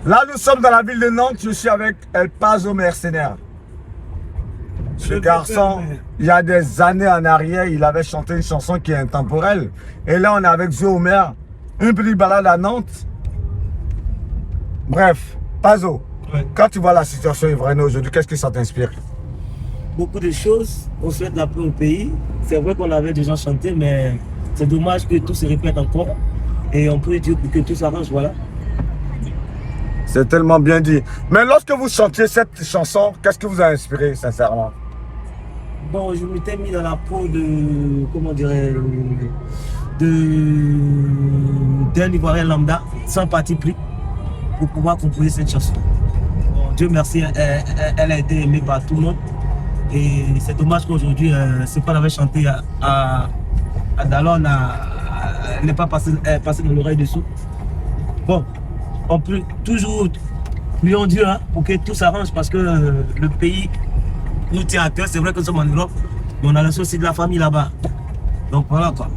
Là, nous sommes dans la ville de Nantes. Je suis avec El Paso Mercenaire. Ce garçon, il y a des années en arrière, il avait chanté une chanson qui est intemporelle. Et là, on est avec Zo Omer. Une petite balade à Nantes. Bref, Paso, Ouais. quand tu vois la situation ivoirienne aujourd'hui, qu'est-ce que ça t'inspire? Beaucoup de choses. On souhaite la paix au pays. C'est vrai qu'on avait déjà chanté, mais c'est dommage que tout se répète encore. Et on prie Dieu pour que tout s'arrange, voilà. C'est tellement bien dit. Mais lorsque vous chantiez cette chanson, qu'est-ce qui vous a inspiré, sincèrement? Bon, je m'étais mis dans la peau de, comment dirais d'un Ivoirien lambda, sans parti pris, pour pouvoir composer cette chanson. Bon, Dieu merci, elle a été aimée par tout le monde. Et c'est dommage qu'aujourd'hui, ce qu'on avait chanté à Dallon n'est pas passé dans l'oreille dessous. Bon, on peut toujours prions Dieu pour que tout s'arrange parce que le pays nous tient à cœur. C'est vrai que nous sommes en Europe, mais on a aussi de la famille là-bas. Donc voilà quoi.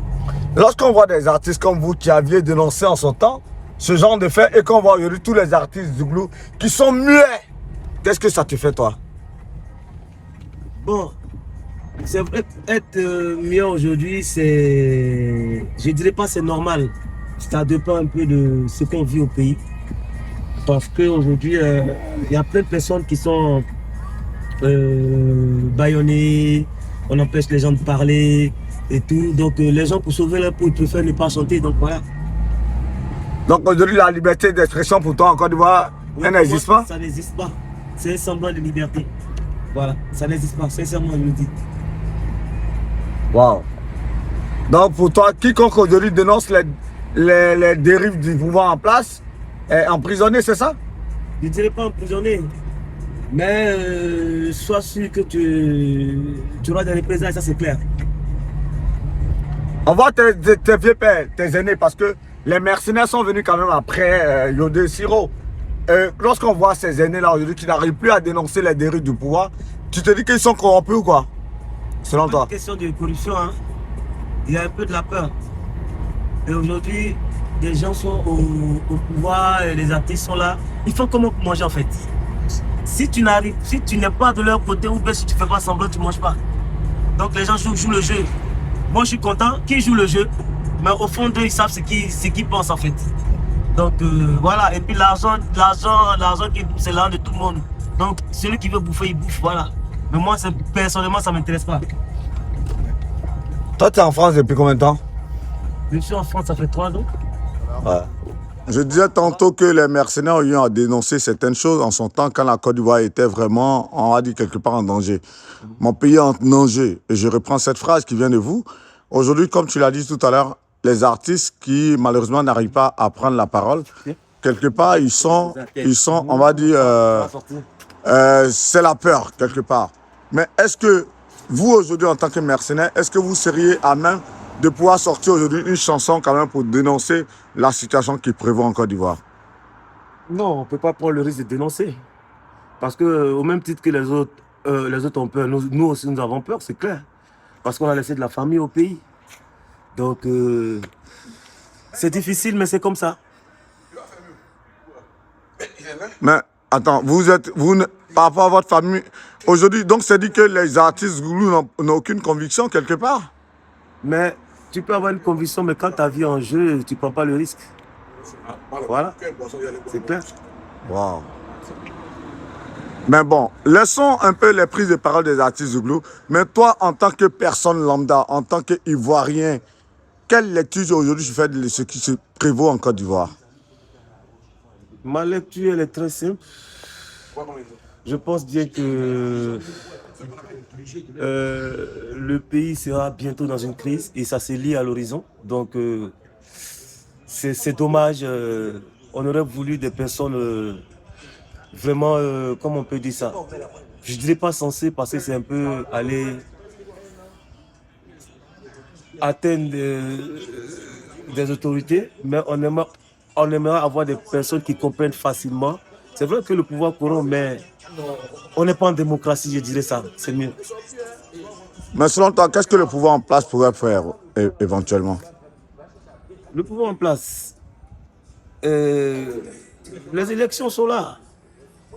Lorsqu'on voit des artistes comme vous qui aviez dénoncé en son temps ce genre de fait et qu'on voit aujourd'hui tous les artistes Zouglou qui sont muets, qu'est-ce que ça te fait toi? Bon, c'est vrai être mieux aujourd'hui, c'est, je dirais pas c'est normal. Ça dépend un peu de ce qu'on vit au pays. Parce qu'aujourd'hui, il y a plein de personnes qui sont bâillonnées, on empêche les gens de parler et tout. Donc les gens pour sauver leur peau, ils préfèrent ne pas chanter. Donc voilà. Donc aujourd'hui la liberté d'expression pour toi en Côte d'Ivoire, elle n'existe pas? Ça n'existe pas. C'est un semblant de liberté. Voilà, ça n'existe pas, sincèrement je le dis. Wow. Donc pour toi, quiconque aujourd'hui dénonce les dérives du pouvoir en place est emprisonné, c'est ça? Je ne dirais pas emprisonné, mais sois sûr que tu auras des représailles, ça c'est clair. On voit tes vieux pères, tes aînés, parce que les mercenaires sont venus quand même après Yodé Siro. Lorsqu'on voit ces aînés-là aujourd'hui qui n'arrivent plus à dénoncer les dérives du pouvoir, tu te dis qu'ils sont corrompus ou quoi? Selon toi? C'est une question de corruption, hein. Il y a un peu de la peur. Et aujourd'hui, des gens sont au pouvoir, et les artistes sont là. Ils font comment pour manger en fait? Si tu n'es pas de leur côté ou bien si tu ne fais pas semblant, tu ne manges pas. Donc les gens jouent le jeu. Moi je suis content qu'ils jouent le jeu, mais au fond d'eux, ils savent ce qu'ils pensent en fait. Donc voilà, et puis l'argent qui bouffe, c'est l'argent de tout le monde. Donc celui qui veut bouffer, il bouffe, voilà. Mais moi, personnellement, ça ne m'intéresse pas. Toi, tu es en France depuis combien de temps? Je suis en France, ça fait 3 ans. Ouais. Je disais tantôt que les mercenaires ont eu à dénoncer certaines choses en son temps quand la Côte d'Ivoire était vraiment, on va dire, quelque part en danger. Mon pays est en danger. Et je reprends cette phrase qui vient de vous. Aujourd'hui, comme tu l'as dit tout à l'heure, les artistes qui, malheureusement, n'arrivent pas à prendre la parole, quelque part, ils sont on va dire, c'est la peur, quelque part. Mais est-ce que vous, aujourd'hui, en tant que mercenaire, est-ce que vous seriez à même de pouvoir sortir aujourd'hui une chanson quand même pour dénoncer la situation qui prévaut en Côte d'Ivoire? Non, on ne peut pas prendre le risque de dénoncer. Parce que au même titre que les autres ont peur, nous aussi nous avons peur, c'est clair. Parce qu'on a laissé de la famille au pays. Donc c'est difficile, mais c'est comme ça. Mais attends, par rapport à votre famille, aujourd'hui, donc c'est dit que les artistes Goulou n'ont aucune conviction quelque part? Mais tu peux avoir une conviction, mais quand ta vie est en jeu, tu ne prends pas le risque. Voilà, c'est clair. Wow. Mais bon, laissons un peu les prises de parole des artistes Zouglou. Mais toi, en tant que personne lambda, en tant qu'Ivoirien, quelle lecture aujourd'hui tu fais de ce qui se prévaut en Côte d'Ivoire? Ma lecture, elle est très simple. Je pense bien que le pays sera bientôt dans une crise et ça se lie à l'horizon. Donc, c'est dommage. On aurait voulu des personnes vraiment, comment on peut dire ça? Je ne dirais pas sensées parce que c'est un peu aller atteindre des autorités, mais on aimerait avoir des personnes qui comprennent facilement. C'est vrai que le pouvoir corrompt, mais on n'est pas en démocratie, je dirais ça, c'est mieux. Mais selon toi, qu'est-ce que le pouvoir en place pourrait faire éventuellement? Le pouvoir en place, Les élections sont là.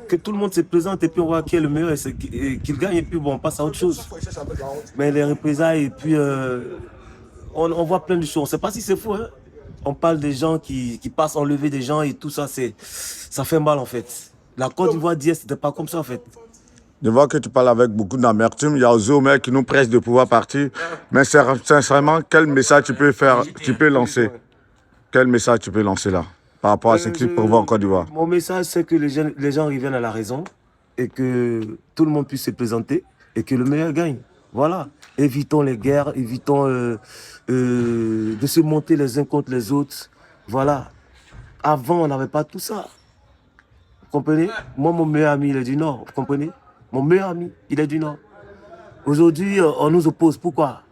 Que tout le monde se présente et puis on voit qui est le meilleur et qu'il gagne et puis bon, on passe à autre chose. Mais les représailles et puis on voit plein de choses. On ne sait pas si c'est faux. Hein. On parle des gens qui passent enlever des gens et tout ça, ça fait mal en fait. La Côte d'Ivoire d'hier, c'était pas comme ça en fait. Je vois que tu parles avec beaucoup d'amertume. Il y a Ozomé qui nous presse de pouvoir partir. Mais sincèrement, quel message tu peux lancer? Quel message tu peux lancer là par rapport à ce qui prévoit en Côte d'Ivoire? Mon message, c'est que les gens reviennent à la raison et que tout le monde puisse se présenter et que le meilleur gagne. Voilà. Évitons les guerres, évitons de se monter les uns contre les autres. Voilà. Avant, on n'avait pas tout ça. Vous comprenez? Moi, mon meilleur ami, il est du Nord. Vous comprenez? Mon meilleur ami, il est du Nord. Aujourd'hui, on nous oppose. Pourquoi?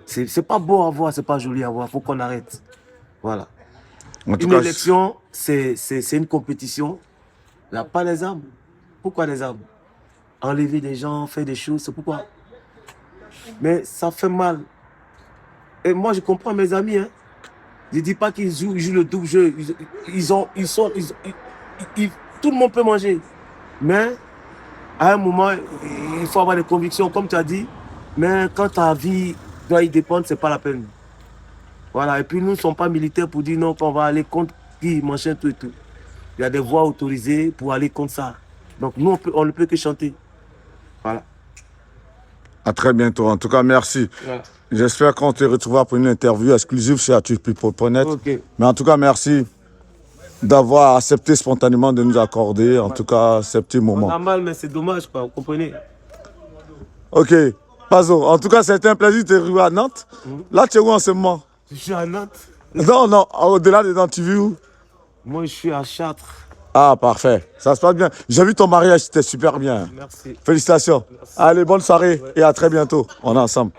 C'est pas beau à voir, c'est pas joli à voir. Il faut qu'on arrête. Voilà. Une élection, c'est une compétition. Il n'y a pas les armes. Pourquoi les armes? Enlever des gens, faire des choses, c'est pourquoi? Mais ça fait mal. Et moi, je comprends mes amis. Hein. Je ne dis pas qu'ils jouent le double jeu. Tout le monde peut manger. Mais à un moment, il faut avoir des convictions, comme tu as dit. Mais quand ta vie doit y dépendre, ce n'est pas la peine. Voilà. Et puis nous ne sommes pas militaires pour dire non, qu'on va aller contre qui, machin, tout et tout. Il y a des voies autorisées pour aller contre ça. Donc nous, on ne peut que chanter. Voilà. À très bientôt. En tout cas, merci. Voilà. J'espère qu'on te retrouvera pour une interview exclusive sur ActuPeople.net. Okay. Mais en tout cas, merci d'avoir accepté spontanément de nous accorder, en tout cas, ce petit moment. C'est normal, mais c'est dommage, quoi, vous comprenez? Ok. Pazo, en tout cas, c'était un plaisir de te retrouver à Nantes. Là, tu es où en ce moment? Je suis à Nantes. Non, au-delà de Nantes, tu vis où? Moi, je suis à Chartres. Ah, parfait. Ça se passe bien. J'ai vu ton mariage, c'était super bien. Merci. Félicitations. Merci. Allez, bonne soirée et à très bientôt. On est ensemble.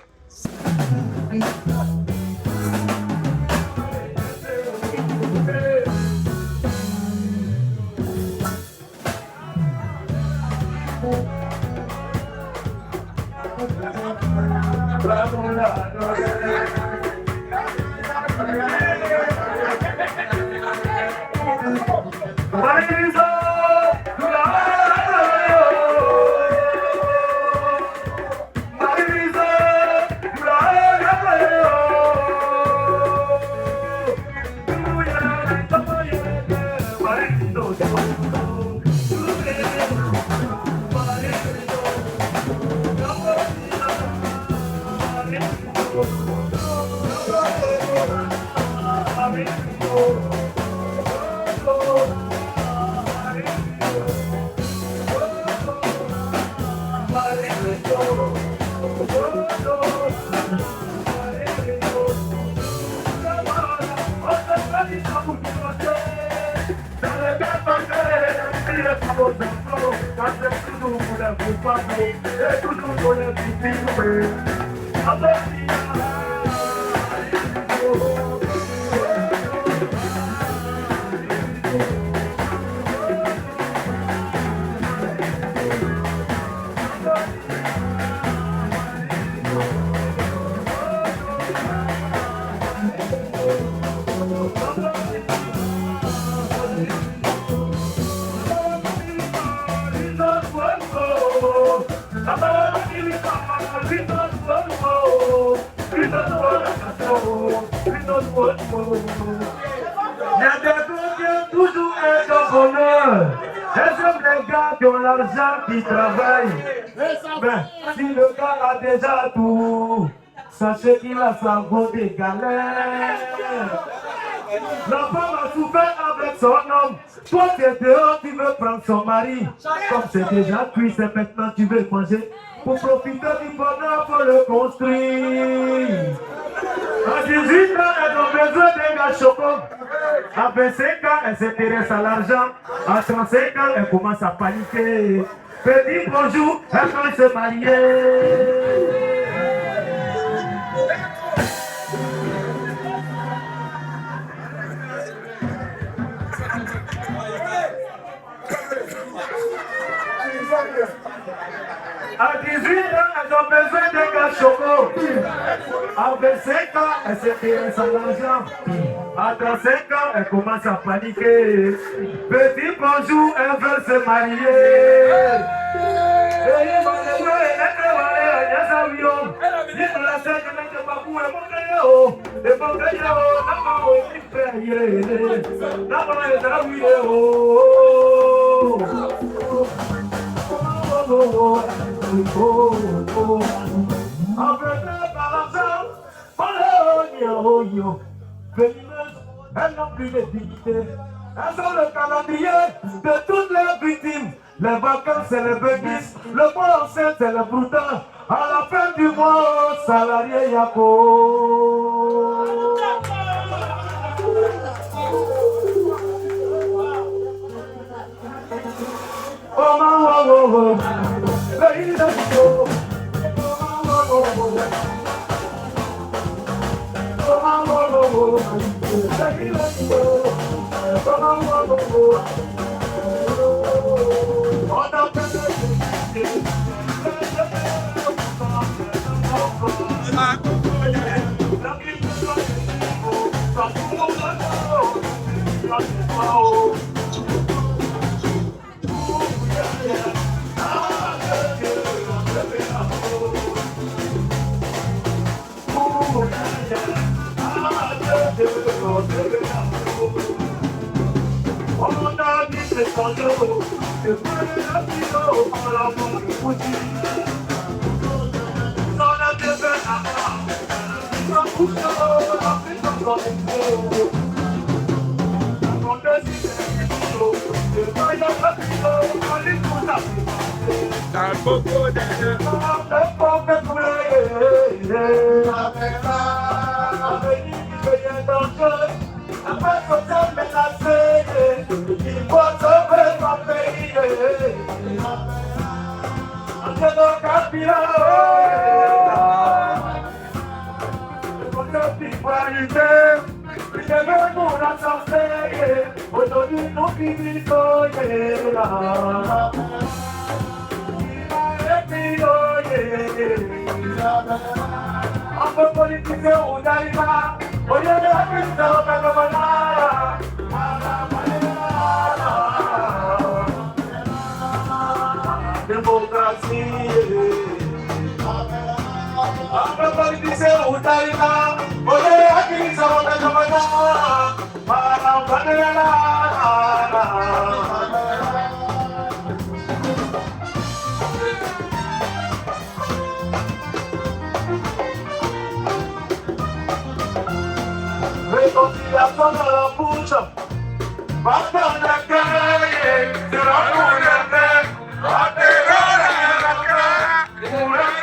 Qui travaille, mais si le gars a déjà tout, sachez qu'il a sa go des galères. La femme a souffert avec son homme. Toi t'es dehors, tu veux prendre son mari. Comme c'est déjà cuit, c'est maintenant tu veux manger. Pour profiter du bonheur, faut le construire. À 18 ans, elles ont besoin d'un gars choquant. À 25 ans, elle s'intéresse à l'argent. À 35 ans, elle commence à paniquer. Petit bonjour, elle veut se marier. À 18 ans, elles ont besoin de gars chocos. À 25 ans, elle s'intéresse à l'argent. À 35 ans, elle commence à paniquer. Petit bonjour, elle veut se marier. Elles n'ont plus de dignité. Elles ont le calendrier de toutes les victimes. Les vacances, c'est les béquisses. Le mois enceinte, c'est le brutal. À la fin du mois, salarié Yako. Oh, oh, oh, oh. Réconciliation dans la bouche, va dans la caille, tu vas la tête, va te la caille, pour la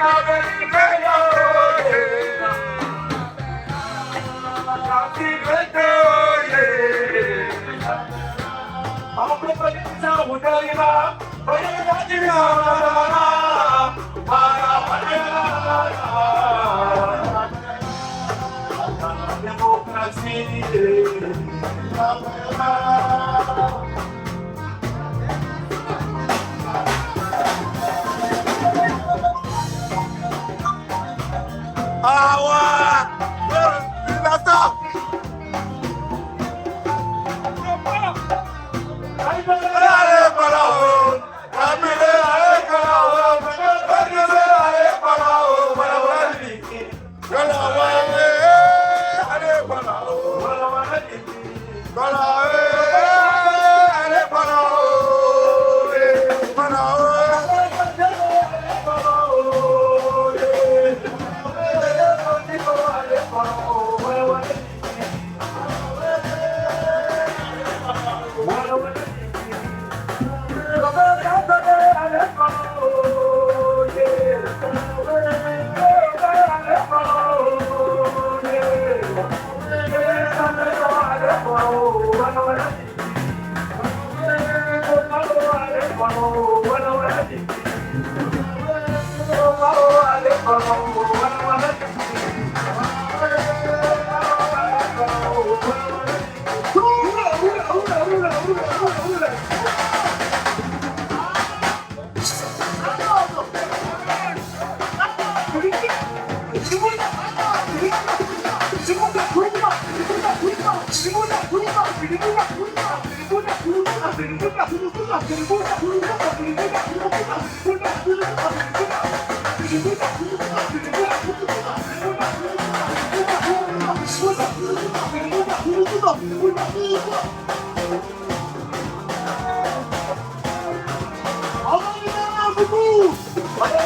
Allez,